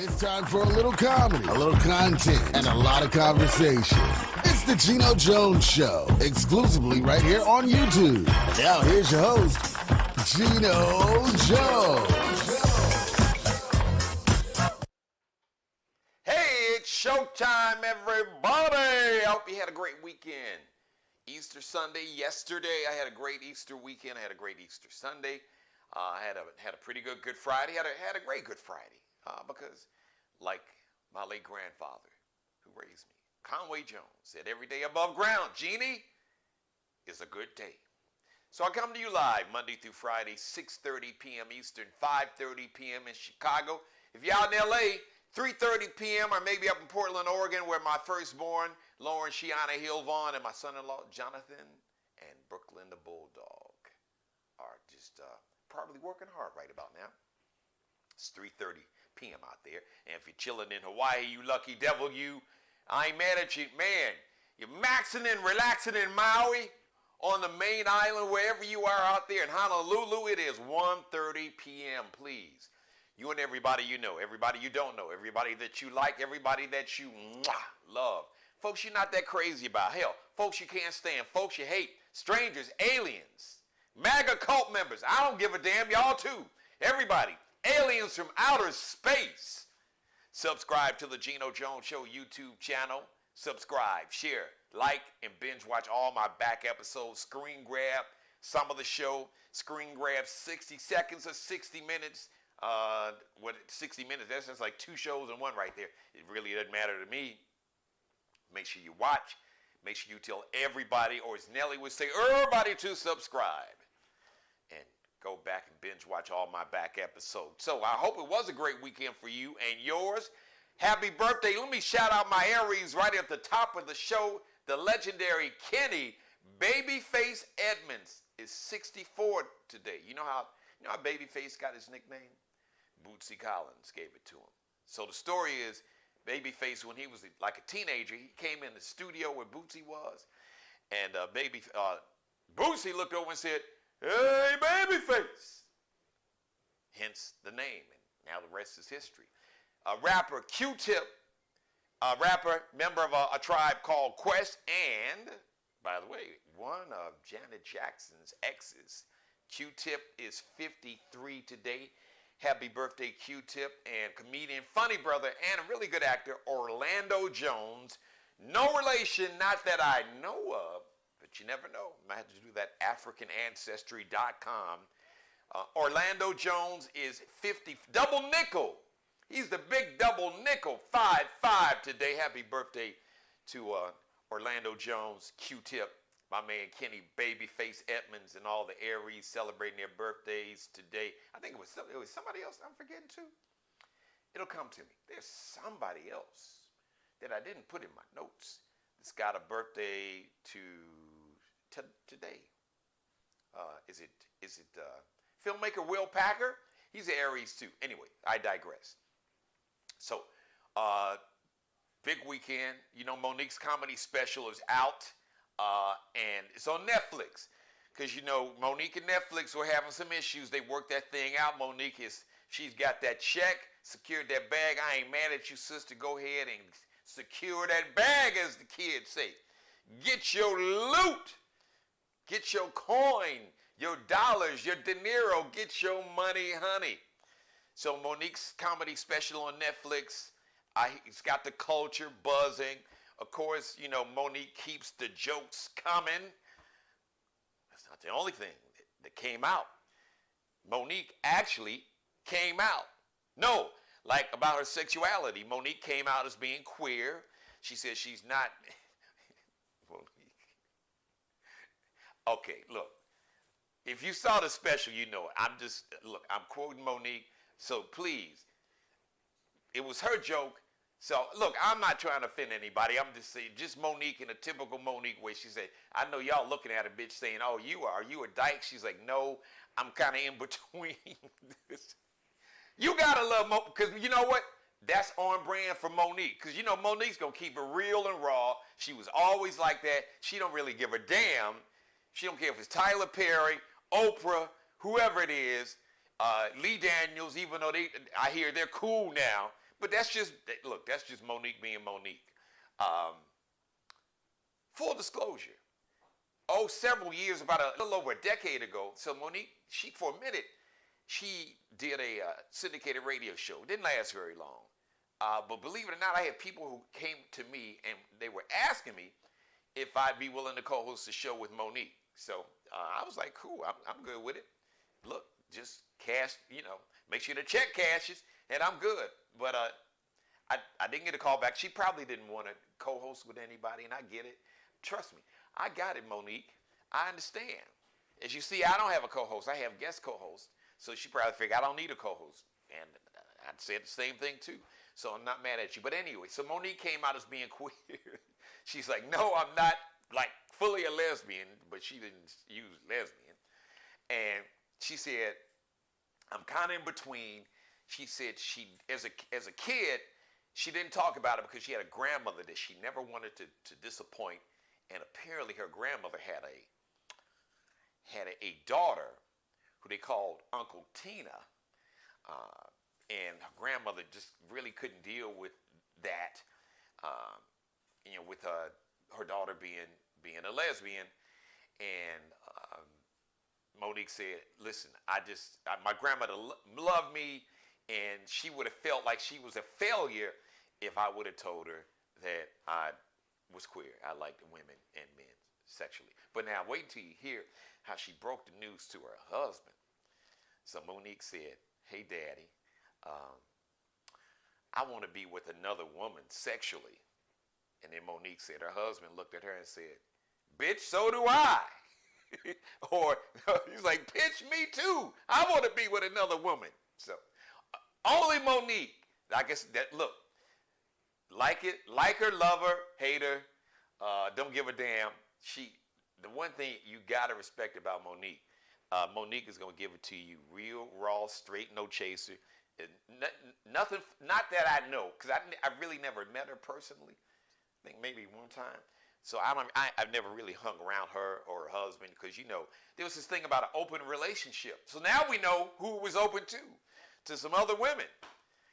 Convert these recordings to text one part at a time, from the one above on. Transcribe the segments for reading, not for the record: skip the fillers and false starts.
It's time for a little comedy, a little content, and a lot of conversation. It's the Geno Jones Show, exclusively right here on YouTube. Now here's your host, Geno Jones. Hey, it's showtime, everybody. I hope you had a great weekend. Easter Sunday yesterday. I had a great Easter weekend. I had a great Easter Sunday. I had a pretty good Good Friday. Had a great Good Friday because, like my late grandfather who raised me, Conway Jones, said every day above ground, Jeannie, is a good day. So I come to you live Monday through Friday, 6:30 p.m. Eastern, 5:30 p.m. in Chicago. If you're out in L.A., 3:30 p.m. or maybe up in Portland, Oregon, where my firstborn, Lauren Shiana Hill Vaughn, and my son-in-law, Jonathan, and Brooklyn the Bulldog are just probably working hard right about now. It's 3:30 p.m. out there. And if you're chilling in Hawaii, you lucky devil, I ain't mad at you. Man, you're maxing and relaxing in Maui, on the main island, wherever you are out there in Honolulu, it is 1:30 p.m. Please. You and everybody you know, everybody you don't know, everybody that you like, everybody that you love. Folks you're not that crazy about. Hell, folks you can't stand, folks you hate, strangers, aliens, MAGA cult members. I don't give a damn, y'all too. Everybody, aliens from outer space. Subscribe to the Geno Jones Show YouTube channel. Subscribe, share, like, and binge watch all my back episodes. Screen grab some of the show. Screen grab 60 seconds or 60 minutes. 60 minutes, that's just like two shows in one right there. It really doesn't matter to me. Make sure you watch. Make sure you tell everybody, or as Nelly would say, everybody to subscribe. And go back and binge watch all my back episodes. So I hope it was a great weekend for you and yours. Happy birthday. Let me shout out my Aries right at the top of the show. The legendary Kenny Babyface Edmonds is 64 today. You know how Babyface got his nickname? Bootsy Collins gave it to him. So the story is, Babyface, when he was like a teenager, he came in the studio where Bootsy was, and Bootsy looked over and said, "Hey, Babyface." Hence the name, and now the rest is history. Rapper Q-Tip, member of a tribe called Quest, and, by the way, one of Janet Jackson's exes. Q-Tip is 53 today. Happy birthday, Q-Tip. And comedian, funny brother, and a really good actor, Orlando Jones. No relation, not that I know of, but you never know. Might have to do that AfricanAncestry.com. Orlando Jones is 50, double nickel. He's the big double nickel, 5'5" today. Happy birthday to Orlando Jones, Q-Tip. My man Kenny Babyface Edmonds and all the Aries celebrating their birthdays today. I think it was somebody else I'm forgetting too. It'll come to me. There's somebody else that I didn't put in my notes that's got a birthday today. Is it filmmaker Will Packer? He's an Aries too. Anyway, I digress. So, big weekend. You know, Monique's comedy special is out. And it's on Netflix, because you know Monique and Netflix were having some issues. They worked that thing out. She's got that check, secured that bag. I ain't mad at you, sister. Go ahead and secure that bag, as the kids say. Get your loot, get your coin, your dollars, your dinero. Get your money, honey. So Monique's comedy special on Netflix. It's got the culture buzzing. Of course, you know, Monique keeps the jokes coming. That's not the only thing that came out. Monique actually came out. No, like about her sexuality. Monique came out as being queer. She says she's not. Monique. Okay, look. If you saw the special, you know it. I'm quoting Monique. So please, it was her joke. So, look, I'm not trying to offend anybody. I'm just saying, just Monique in a typical Monique way. She said, I know y'all looking at a bitch saying, oh, are you a dyke? She's like, no, I'm kind of in between. You got to love Monique, because you know what? That's on brand for Monique, because you know Monique's going to keep it real and raw. She was always like that. She don't really give a damn. She don't care if it's Tyler Perry, Oprah, whoever it is, Lee Daniels, even though I hear they're cool now. But that's just, look, that's just Monique being Monique. Full disclosure. Several years, about a little over a decade ago, so Monique, for a minute, she did a syndicated radio show. It didn't last very long. But believe it or not, I had people who came to me and they were asking me if I'd be willing to co-host a show with Monique. So I was like, cool, I'm good with it. Look, just cash, make sure the check cashes, and I'm good. But I didn't get a call back. She probably didn't want to co-host with anybody, and I get it. Trust me, I got it, Monique. I understand. As you see, I don't have a co-host. I have guest co-hosts. So she probably figured I don't need a co-host. And I said the same thing too. So I'm not mad at you. But anyway, so Monique came out as being queer. She's like, no, I'm not like fully a lesbian, but she didn't use lesbian. And she said, I'm kind of in between. She said she, as a kid, she didn't talk about it because she had a grandmother that she never wanted to disappoint. And apparently her grandmother had a daughter who they called Uncle Tina. And her grandmother just really couldn't deal with that, with her daughter being a lesbian. And Monique said, listen, my grandmother loved me, and she would have felt like she was a failure if I would have told her that I was queer. I liked women and men sexually. But now wait until you hear how she broke the news to her husband. So Monique said, hey, Daddy, I want to be with another woman sexually. And then Monique said, her husband looked at her and said, bitch, so do I. Or he's like, bitch, me too. I want to be with another woman. So only Monique, I guess that, look, like her, love her, hate her, don't give a damn. The one thing you gotta respect about Monique, Monique is gonna give it to you real, raw, straight, no chaser. Nothing, not that I know, because I really never met her personally. I think maybe one time. So I've never really hung around her or her husband, because there was this thing about an open relationship. So now we know who it was open to some other women,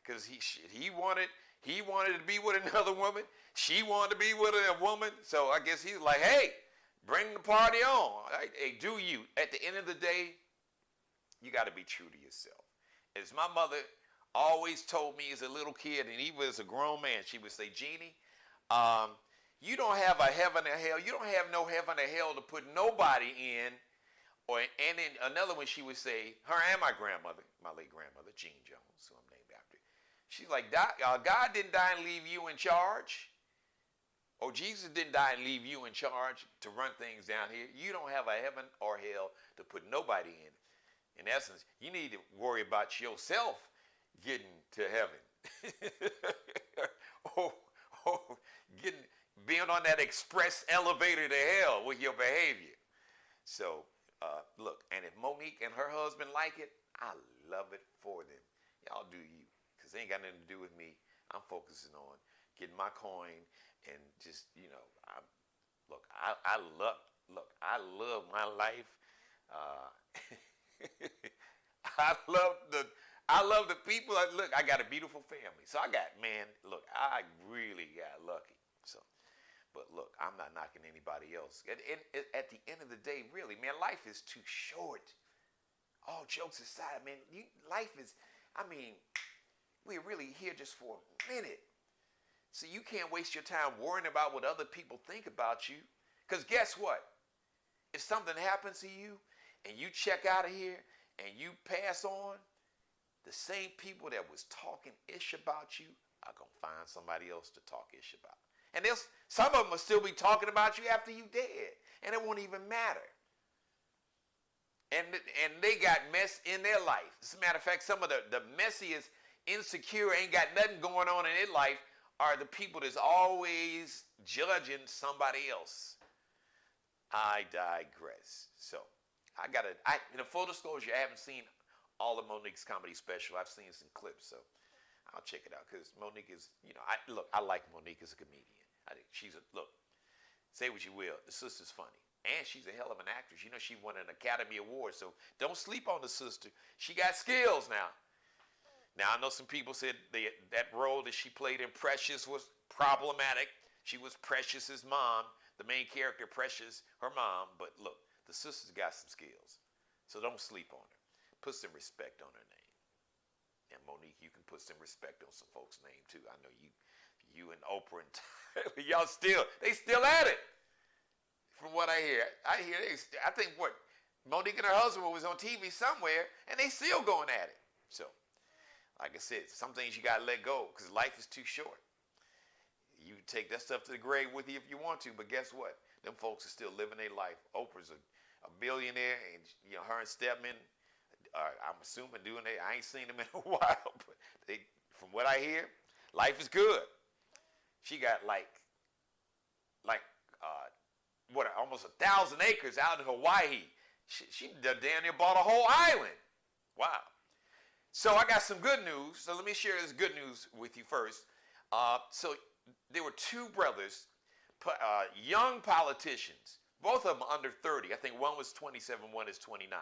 because he wanted to be with another woman. She wanted to be with a woman. So I guess he's like, hey, bring the party on. Right? Hey, do you. At the end of the day, you got to be true to yourself. As my mother always told me as a little kid, and even as a grown man, she would say, Jeannie, you don't have a heaven or hell. You don't have no heaven or hell to put nobody in. And then another one, she would say, her and my grandmother, my late grandmother, Jean Jones, who I'm named after. She's like, God didn't die and leave you in charge. Or Jesus didn't die and leave you in charge to run things down here. You don't have a heaven or hell to put nobody in. In essence, you need to worry about yourself getting to heaven. or being on that express elevator to hell with your behavior. So, look, and if Monique and her husband like it, I love it for them. Y'all do you, because it ain't got nothing to do with me. I'm focusing on getting my coin and just, I love my life. I love the people. Look, I got a beautiful family. So I really got lucky. So, but look, I'm not knocking anybody else. At the end of the day, really, man, life is too short. All jokes aside, man, life is, we're really here just for a minute. So you can't waste your time worrying about what other people think about you. Because guess what? If something happens to you and you check out of here and you pass on, the same people that was talking ish about you are going to find somebody else to talk ish about. And some of them will still be talking about you after you dead. And it won't even matter. And they got mess in their life. As a matter of fact, some of the messiest, insecure, ain't got nothing going on in their life are the people that's always judging somebody else. I digress. So, in full disclosure, I haven't seen all of Monique's comedy special. I've seen some clips, so I'll check it out, because Monique is, I like Monique as a comedian. I think say what you will, the sister's funny. And she's a hell of an actress. She won an Academy Award, so don't sleep on the sister. She got skills now. Now, I know some people said that role that she played in Precious was problematic. She was Precious's mom, the main character, Precious, her mom. But look, the sister's got some skills. So don't sleep on her. Put some respect on her name. And Monique, you can put some respect on some folks' name too. I know you and Oprah and y'all they still at it. From what I hear, I think Monique and her husband was on TV somewhere, and they still going at it. So, like I said, some things you gotta let go because life is too short. You take that stuff to the grave with you if you want to, but guess what? Them folks are still living their life. Oprah's a billionaire, and her and Stedman, I'm assuming doing that. I ain't seen them in a while, but from what I hear, life is good. She got almost 1,000 acres out in Hawaii. She damn near bought a whole island. Wow. So I got some good news. So let me share this good news with you first. So there were two brothers, young politicians, both of them under 30. I think one was 27, one is 29.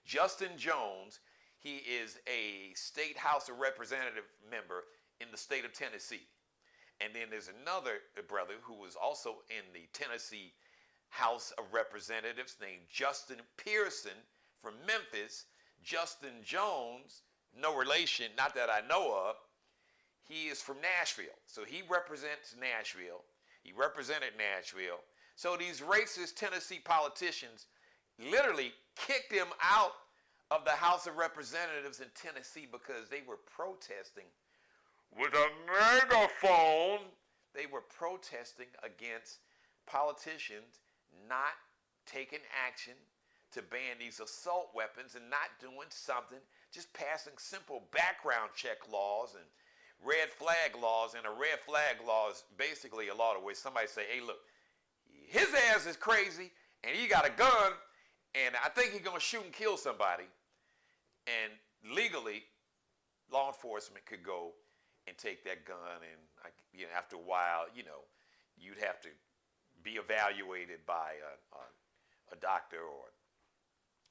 Justin Jones, he is a state House of Representative member in the state of Tennessee. And then there's another brother who was also in the Tennessee House of Representatives named Justin Pearson from Memphis. Justin Jones, no relation, not that I know of. He is from Nashville. So he represents Nashville. He represented Nashville. So these racist Tennessee politicians literally kicked him out of the House of Representatives in Tennessee because they were protesting with a megaphone. They were protesting against politicians not taking action to ban these assault weapons and not doing something, just passing simple background check laws and red flag laws. And a red flag law is basically a law where somebody say, hey, look, his ass is crazy and he got a gun and I think he's going to shoot and kill somebody. And legally, law enforcement could go and take that gun, and after a while, you'd have to be evaluated by a doctor or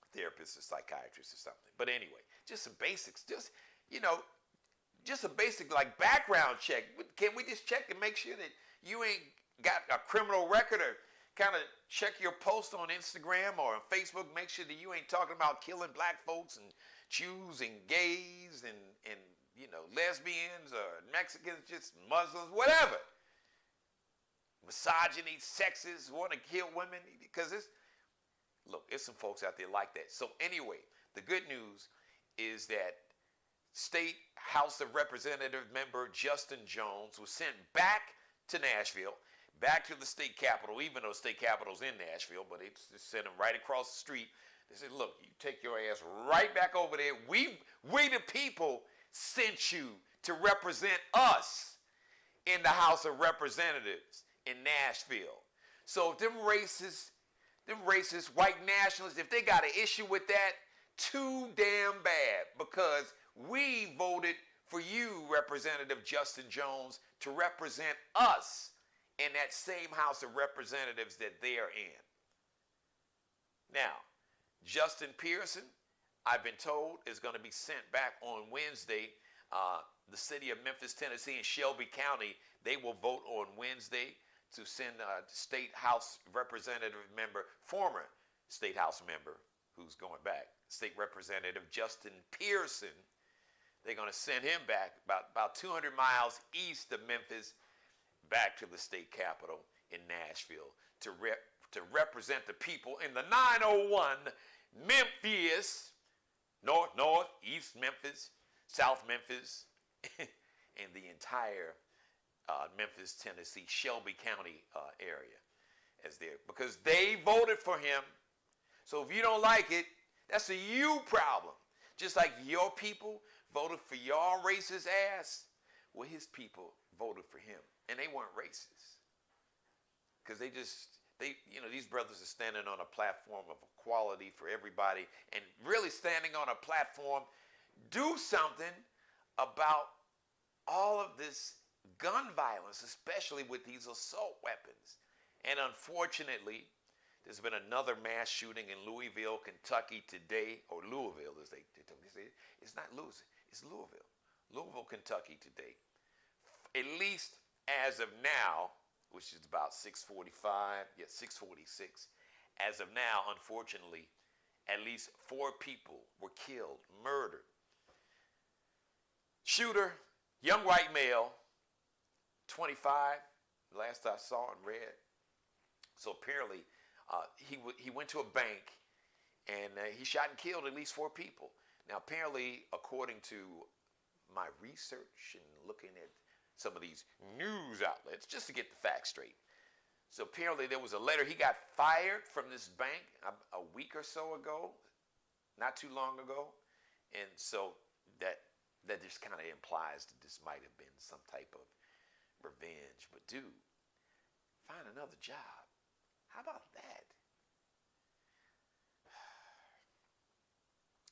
a therapist or psychiatrist or something. But anyway, just some basics, just a basic like background check. Can we just check to make sure that you ain't got a criminal record, or kind of check your post on Instagram or on Facebook, make sure that you ain't talking about killing black folks and Jews and gays and lesbians or Mexicans, just Muslims, whatever. Misogyny, sexist, want to kill women, because there's some folks out there like that. So anyway, the good news is that State House of Representative member Justin Jones was sent back to Nashville, back to the state capitol, even though the state capitol's in Nashville, but they just sent him right across the street. They said, look, you take your ass right back over there. We the people sent you to represent us in the House of Representatives in Nashville. So if them racist white nationalists, if they got an issue with that, too damn bad, because we voted for you, Representative Justin Jones, to represent us in that same House of Representatives that they're in. Now, Justin Pearson, I've been told, is going to be sent back on Wednesday. The city of Memphis, Tennessee, and Shelby County, they will vote on Wednesday to send a state House Representative member, former state House member, who's going back, State Representative Justin Pearson. They're going to send him back about 200 miles east of Memphis, back to the state capitol in Nashville to represent the people in the 901 Memphis, north, east Memphis, South Memphis, and the entire Memphis, Tennessee, Shelby County area as there, because they voted for him. So if you don't like it, that's a you problem. Just like your people voted for your racist ass, well, his people voted for him, and they weren't racist, because these brothers are standing on a platform of equality for everybody, and really standing on a platform, do something about all of this gun violence, especially with these assault weapons. And unfortunately, there's been another mass shooting in Louisville, Kentucky today, or Louisville, as they say. It's not Louisville, it's Louisville. Louisville, Kentucky today. At least as of now, which is about 6:45, 6:46. As of now, unfortunately, at least 4 people were killed, murdered. Shooter, young white male, 25, last I saw and read. So apparently, he went to a bank and he shot and killed at least 4 people. Now, apparently, according to my research and looking at some of these news outlets, just to get the facts straight. So apparently there was a letter. He got fired from this bank a week or so ago, not too long ago. And so that just kind of implies that this might have been some type of revenge. But dude, find another job. How about that?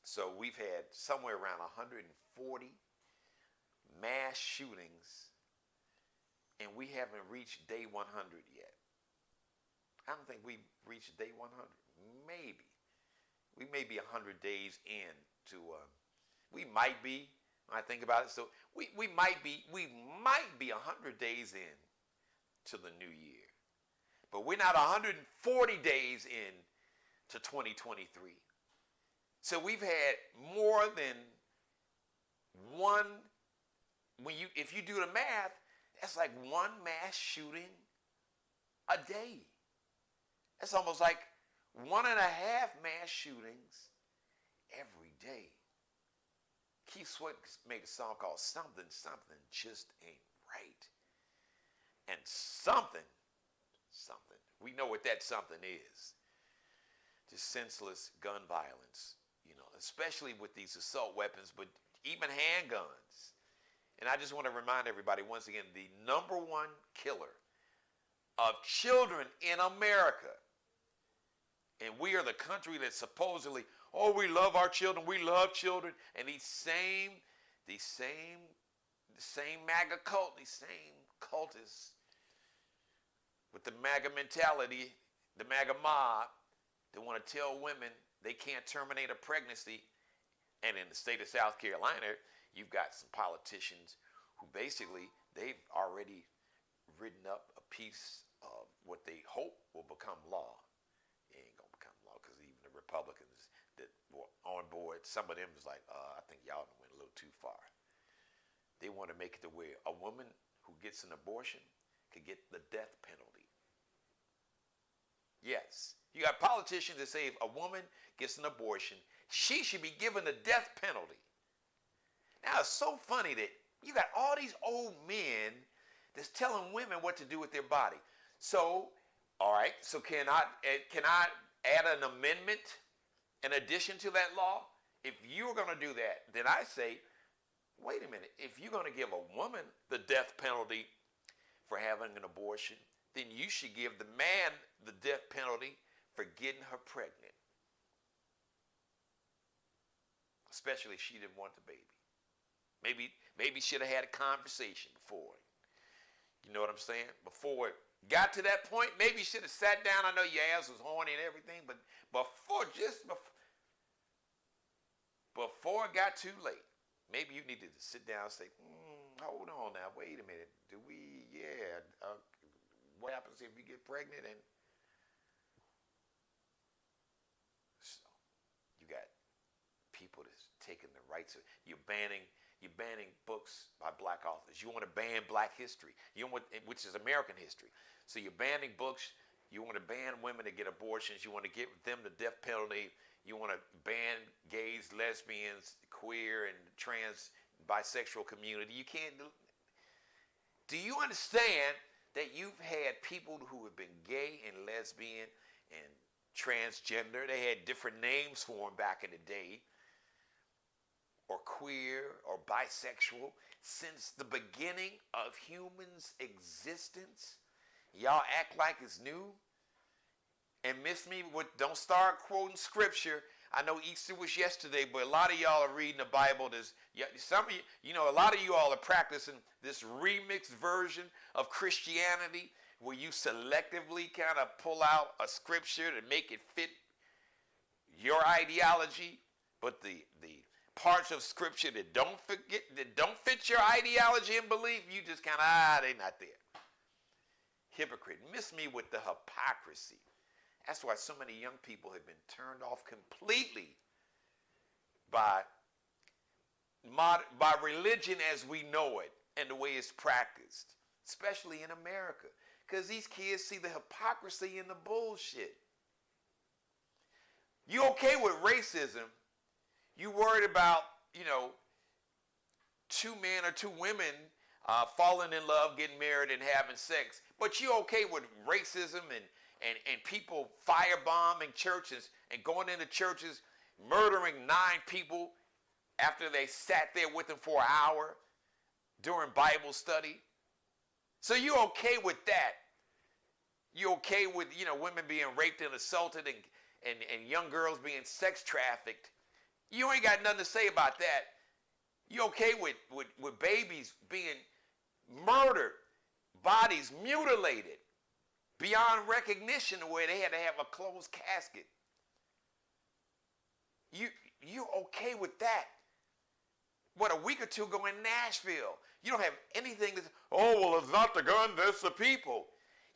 So we've had somewhere around 140 mass shootings, and we haven't reached day 100 yet. I don't think we've reached day 100. Maybe. We may be 100 days in to, we might be, when I think about it, so we might be 100 days in to the new year. But we're not 140 days in to 2023. So we've had more than one, if you do the math, that's like 1 mass shooting a day. That's almost like 1.5 mass shootings every day. Keith Sweat made a song called Something, Something Just Ain't Right. And something, we know what that something is. Just senseless gun violence, especially with these assault weapons, but even handguns. And I just want to remind everybody once again, the number 1 killer of children in America, and we are the country that supposedly, we love our children, we love children, and these same MAGA cult, these same cultists with the MAGA mentality, the MAGA mob, that want to tell women they can't terminate a pregnancy. And in the state of South Carolina, you've got some politicians who basically, they've already written up a piece of what they hope will become law. It ain't going to become law because even the Republicans that were on board, some of them was like, I think y'all went a little too far. They want to make it to where a woman who gets an abortion could get the death penalty. Yes. You got politicians that say if a woman gets an abortion, she should be given the death penalty. Now, it's so funny that you got all these old men that's telling women what to do with their body. So, all right, so can I add an amendment in addition to that law? If you're going to do that, then I say, wait a minute. If you're going to give a woman the death penalty for having an abortion, then you should give the man the death penalty for getting her pregnant. Especially if she didn't want the baby. Maybe should have had a conversation before. You know what I'm saying? Before it got to that point, maybe you should have sat down. I know your ass was horny and everything, but before it got too late, maybe you needed to sit down and say, hold on now, wait a minute. What happens if you get pregnant? And so you got people that's taking the rights of, you're banning books by black authors. You want to ban black history, which is American history. So you're banning books. You want to ban women to get abortions. You want to give them the death penalty. You want to ban gays, lesbians, queer, and trans, bisexual community. You can't do. Do you understand that you've had people who have been gay and lesbian and transgender? They had different names for them back in the day. Or queer, or bisexual, since the beginning of humans' existence. Y'all act like it's new and miss me with, don't start quoting scripture. I know Easter was yesterday, but a lot of y'all are reading the Bible. Some of you, a lot of you all are practicing this remixed version of Christianity where you selectively kind of pull out a scripture to make it fit your ideology, but the parts of Scripture that don't fit your ideology and belief, you just kind of, they're not there. Hypocrite. Miss me with the hypocrisy. That's why so many young people have been turned off completely by religion as we know it and the way it's practiced, especially in America, because these kids see the hypocrisy and the bullshit. You okay with racism? You worried about, two men or two women falling in love, getting married, and having sex, but you okay with racism and people firebombing churches and going into churches, murdering 9 people after they sat there with them for an hour during Bible study? So you okay with that? You okay with, women being raped and assaulted and young girls being sex trafficked? You ain't got nothing to say about that. You okay with babies being murdered, bodies mutilated beyond recognition, where they had to have a closed casket? You okay with that? What, a week or two ago in Nashville, you don't have anything to say, oh, well, it's not the gun, it's the people.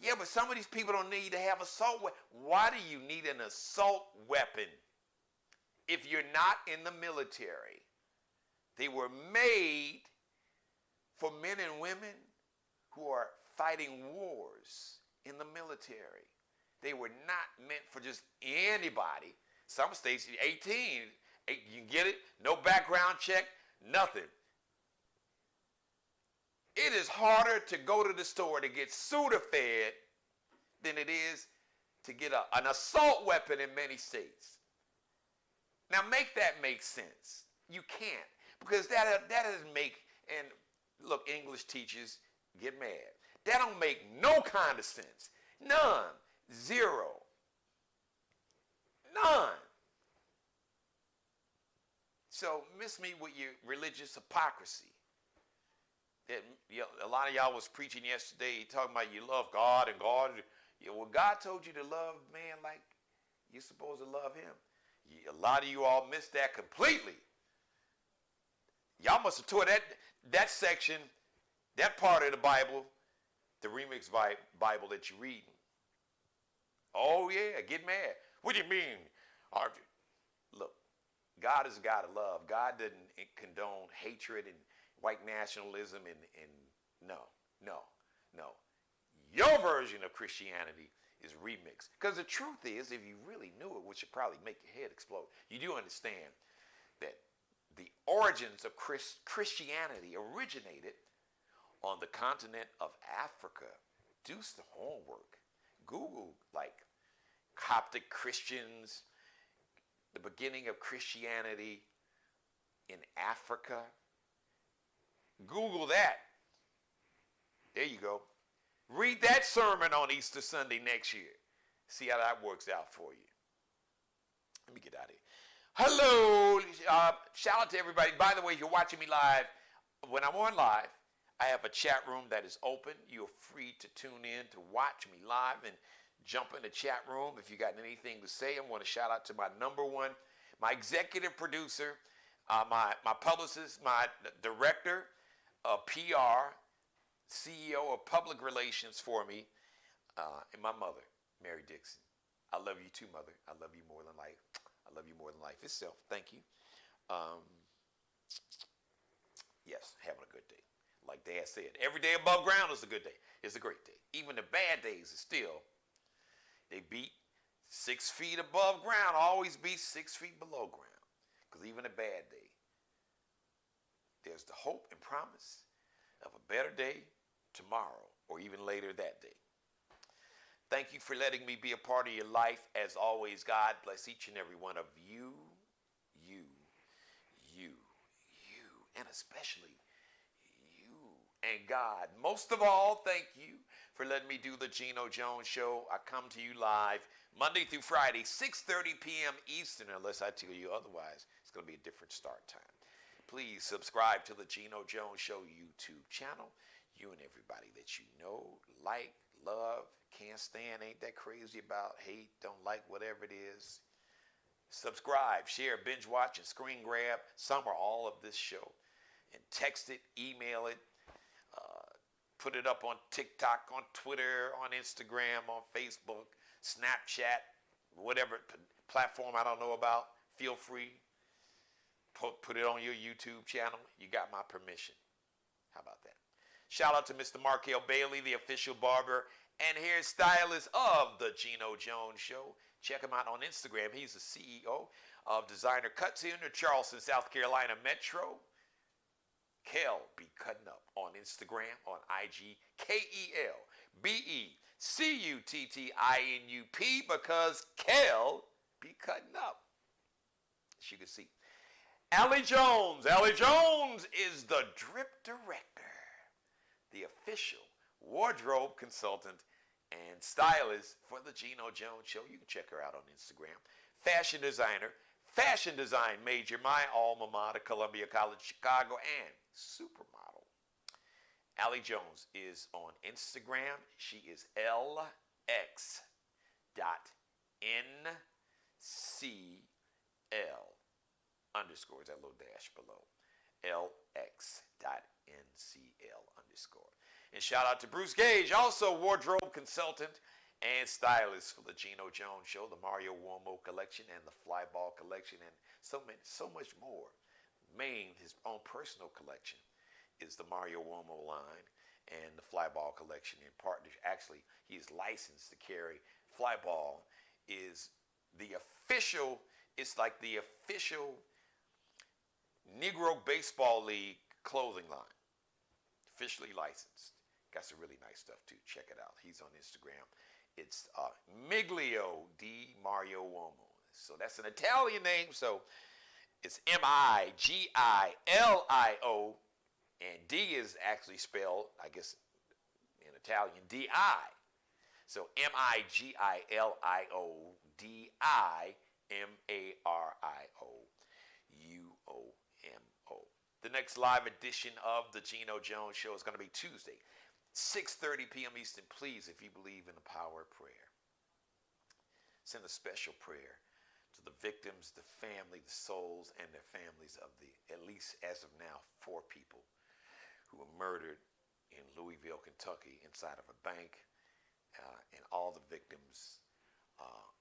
Yeah, but some of these people don't need to have assault weapons. Why do you need an assault weapon if you're not in the military? They were made for men and women who are fighting wars in the military. They were not meant for just anybody. Some states, 18, you can get it, no background check, nothing. It is harder to go to the store to get Sudafed than it is to get an assault weapon in many states. Now make that make sense. You can't, because that doesn't make, and look, English teachers get mad. That don't make no kind of sense. None. Zero. None. So miss me with your religious hypocrisy. That, a lot of y'all was preaching yesterday, talking about you love God and God. Well, God told you to love man like you're supposed to love him. A lot of you all missed that completely. Y'all must have tore that section, that part of the Bible, the remix Bible that you're reading. Oh yeah, get mad. What do you mean? Look, God is a God of love. God doesn't condone hatred and white nationalism and no. Your version of Christianity is remixed. Because the truth is, if you really knew it, which would probably make your head explode, you do understand that the origins of Christianity originated on the continent of Africa. Do the homework. Google, Coptic Christians, the beginning of Christianity in Africa. Google that. There you go. Read that sermon on Easter Sunday next year. See how that works out for you. Let me get out of here. Hello. Shout out to everybody. By the way, if you're watching me live, when I'm on live, I have a chat room that is open. You're free to tune in to watch me live and jump in the chat room if you got anything to say. I want to shout out to my number one, my executive producer, my publicist, my director of PR, CEO of public relations for me, and my mother, Mary Dixon. I love you too, mother. I love you more than life. I love you more than life itself. Thank you. Yes, having a good day. Like Dad said, every day above ground is a good day. It's a great day. Even the bad days are still, they beat 6 feet above ground, always beat 6 feet below ground. Because even a bad day, there's the hope and promise of a better day tomorrow or even later that day. Thank you for letting me be a part of your life. As always, God bless each and every one of you, and especially you and God. Most of all, thank you for letting me do the Geno Jones Show. I come to you live Monday through Friday, 6:30 p.m. Eastern, unless I tell you otherwise. It's going to be a different start time. Please subscribe to the Geno Jones Show YouTube channel. You and everybody that you know, like, love, can't stand, ain't that crazy about, hate, don't like, whatever it is. subscribe, share, binge watch, and screen grab some or all of this show. And text it, email it, put it up on TikTok, on Twitter, on Instagram, on Facebook, Snapchat, whatever platform I don't know about. Feel free. Put it on your YouTube channel. You got my permission. How about that? Shout out to Mr. Markel Bailey, the official barber and hairstylist of the Geno Jones Show. Check him out on Instagram. He's the CEO of Designer Cuts here in the Charleston, South Carolina Metro. Kel be cutting up on Instagram, on IG, KELBECUTTINUP, because Kel be cutting up. As you can see. Allie Jones. Allie Jones is the drip director, the official wardrobe consultant and stylist for the Geno Jones Show. You can check her out on Instagram. Fashion designer, fashion design major, my alma mater, Columbia College, Chicago, and supermodel. Allie Jones is on Instagram. She is LX.NCL underscore, that little dash below. LX.NCL underscore. And shout out to Bruce Gage, also wardrobe consultant and stylist for the Geno Jones Show, the Mario Uomo collection, and the Flyball collection, and so much more. His own personal collection is the Mario Uomo line and the Flyball collection in partnership. Actually, he is licensed to carry. Flyball is the official, it's like the official Negro Baseball League clothing line. Officially licensed. Got some really nice stuff too. Check it out. He's on Instagram. It's Miglio di Mario Uomo. So that's an Italian name. So it's Miglio, and D is actually spelled, I guess, in Italian, D-I. So MIGILIODIMARIOUOMO. The next live edition of the Geno Jones Show is going to be Tuesday, 6:30 p.m. Eastern. Please, if you believe in the power of prayer, send a special prayer to the victims, the family, the souls, and their families of the, at least as of now, 4 people who were murdered in Louisville, Kentucky, inside of a bank, and all the victims of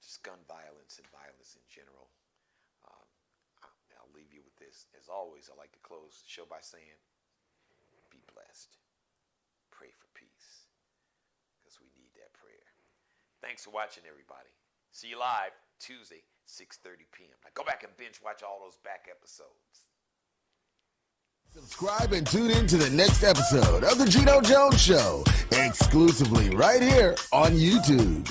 just gun violence and violence in general. I'll leave you with this. As always, I like to close the show by saying, be blessed. Pray for peace, because we need that prayer. Thanks for watching, everybody. See you live Tuesday, 6:30 p.m. Now go back and binge watch all those back episodes. Subscribe and tune in to the next episode of the Geno Jones Show, exclusively right here on YouTube.